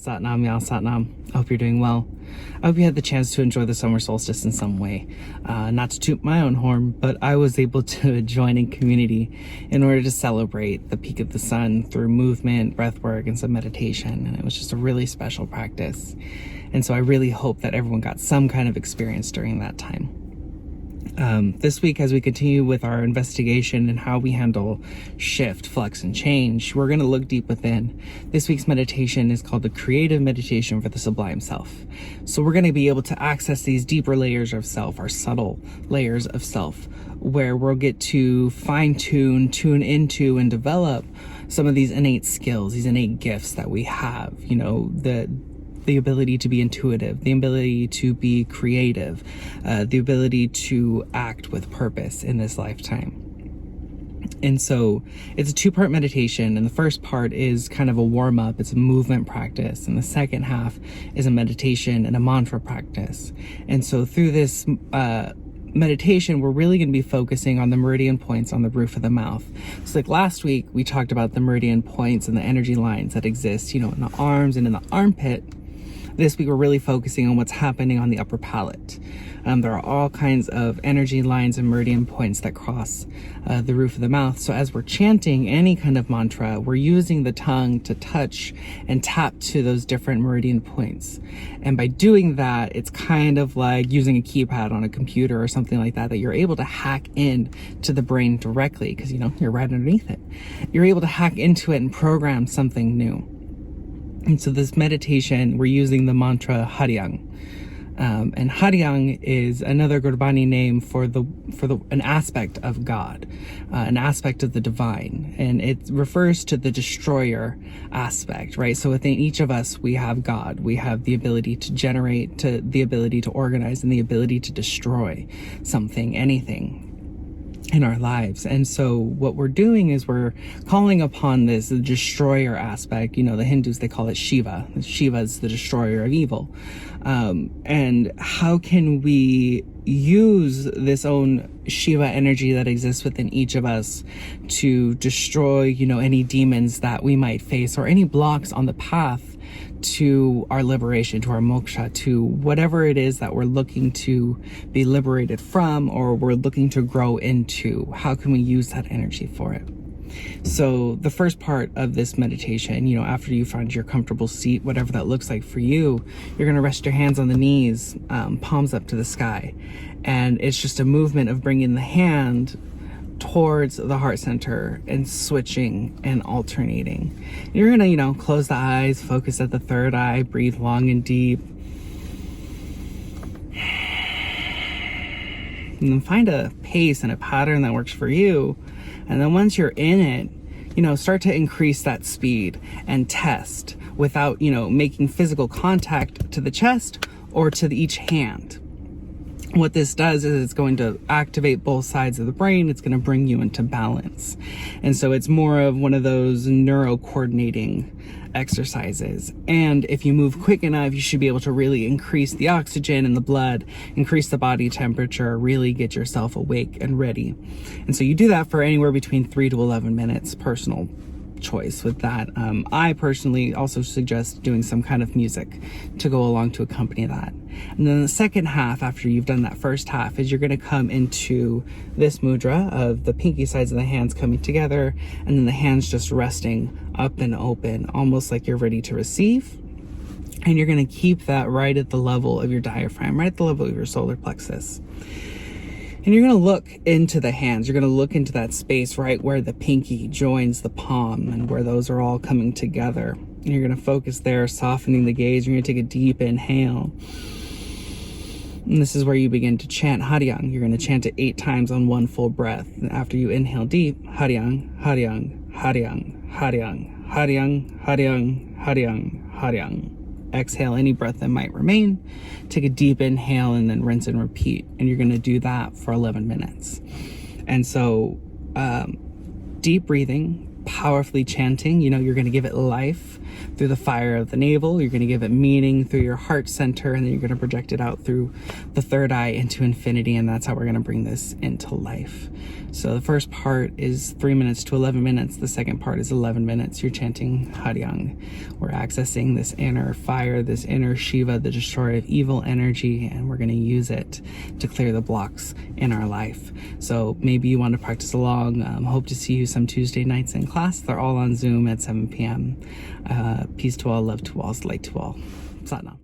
Satnam, y'all, Satnam. I hope you're doing well. I hope you had the chance to enjoy the summer solstice in some way. Not to toot my own horn, but I was able to join in community in order to celebrate the peak of the sun through movement, breath work, and some meditation. And it was just a really special practice. And so I really hope that everyone got some kind of experience during that time. This week, as we continue with our investigation and how we handle shift, flux, and change, we're going to look deep within. This week's meditation is called the Creative Meditation for the Sublime Self. So we're going to be able to access these deeper layers of self, our subtle layers of self, where we'll get to fine-tune, tune into, and develop some of these innate skills, these innate gifts that we have, you know, the ability to be intuitive, the ability to be creative, the ability to act with purpose in this lifetime. And so it's a two-part meditation, and the first part is kind of a warm-up, it's a movement practice, and the second half is a meditation and a mantra practice. And so through this meditation, we're really going to be focusing on the meridian points on the roof of the mouth. So like last week, we talked about the meridian points and the energy lines that exist, you know, in the arms and in the armpit. This week, we're really focusing on what's happening on the upper palate. There are all kinds of energy lines and meridian points that cross the roof of the mouth. So as we're chanting any kind of mantra, we're using the tongue to touch and tap to those different meridian points. And by doing that, it's kind of like using a keypad on a computer or something like that you're able to hack in to the brain directly because, you know, you're right underneath it. You're able to hack into it and program something new. And so this meditation, we're using the mantra Hariang. And Hariang is another Gurbani name for an aspect of God, an aspect of the divine. And it refers to the destroyer aspect, right? So within each of us, we have God. We have the ability to generate, the ability to organize, and the ability to destroy something, anything in our lives. And so what we're doing is we're calling upon this the destroyer aspect. You know, the Hindus, they call it Shiva. Shiva is the destroyer of evil. And how can we use this own Shiva energy that exists within each of us to destroy, you know, any demons that we might face or any blocks on the path to our liberation, to our moksha, to whatever it is that we're looking to be liberated from or we're looking to grow into? How can we use that energy for it? So the first part of this meditation, you know, after you find your comfortable seat, whatever that looks like for you, you're going to rest your hands on the knees, palms up to the sky. And it's just a movement of bringing the hand towards the heart center and switching and alternating. You're gonna, you know, close the eyes, focus at the third eye, breathe long and deep. And then find a pace and a pattern that works for you. And then once you're in it, you know, start to increase that speed and test without, you know, making physical contact to the chest or to each hand. What this does is it's going to activate both sides of the brain. It's going to bring you into balance. And so it's more of one of those neuro coordinating exercises. And if you move quick enough, you should be able to really increase the oxygen in the blood, increase the body temperature, really get yourself awake and ready. And so you do that for anywhere between 3 to 11 minutes, personal choice with that. I personally also suggest doing some kind of music to go along to accompany that. And then the second half, after you've done that first half, is you're going to come into this mudra of the pinky sides of the hands coming together and then the hands just resting up and open, almost like you're ready to receive. And you're going to keep that right at the level of your diaphragm, right at the level of your solar plexus. And you're going to look into the hands. You're going to look into that space right where the pinky joins the palm and where those are all coming together. And you're going to focus there, softening the gaze. You're going to take a deep inhale. And this is where you begin to chant Hariang. You're going to chant it 8 times on one full breath. And after you inhale deep, Hariang, Hariang, Hariang, Hariang, Hariang, Hariang, Hariang, Hariang. Exhale any breath that might remain. Take a deep inhale and then rinse and repeat. And you're going to do that for 11 minutes. And so deep breathing, powerfully chanting. You know, you're going to give it life through the fire of the navel. You're going to give it meaning through your heart center, and then you're going to project it out through the third eye into infinity. And that's how we're going to bring this into life. So the first part is 3 minutes to 11 minutes. The second part is 11 minutes. You're chanting Hariang. We're accessing this inner fire, this inner Shiva, the destroyer of evil energy, and we're going to use it to clear the blocks in our life. So maybe you want to practice along. Hope to see you some Tuesday nights in class. They're all on Zoom at 7 p.m. Peace to all, love to all, light to all. Satnam.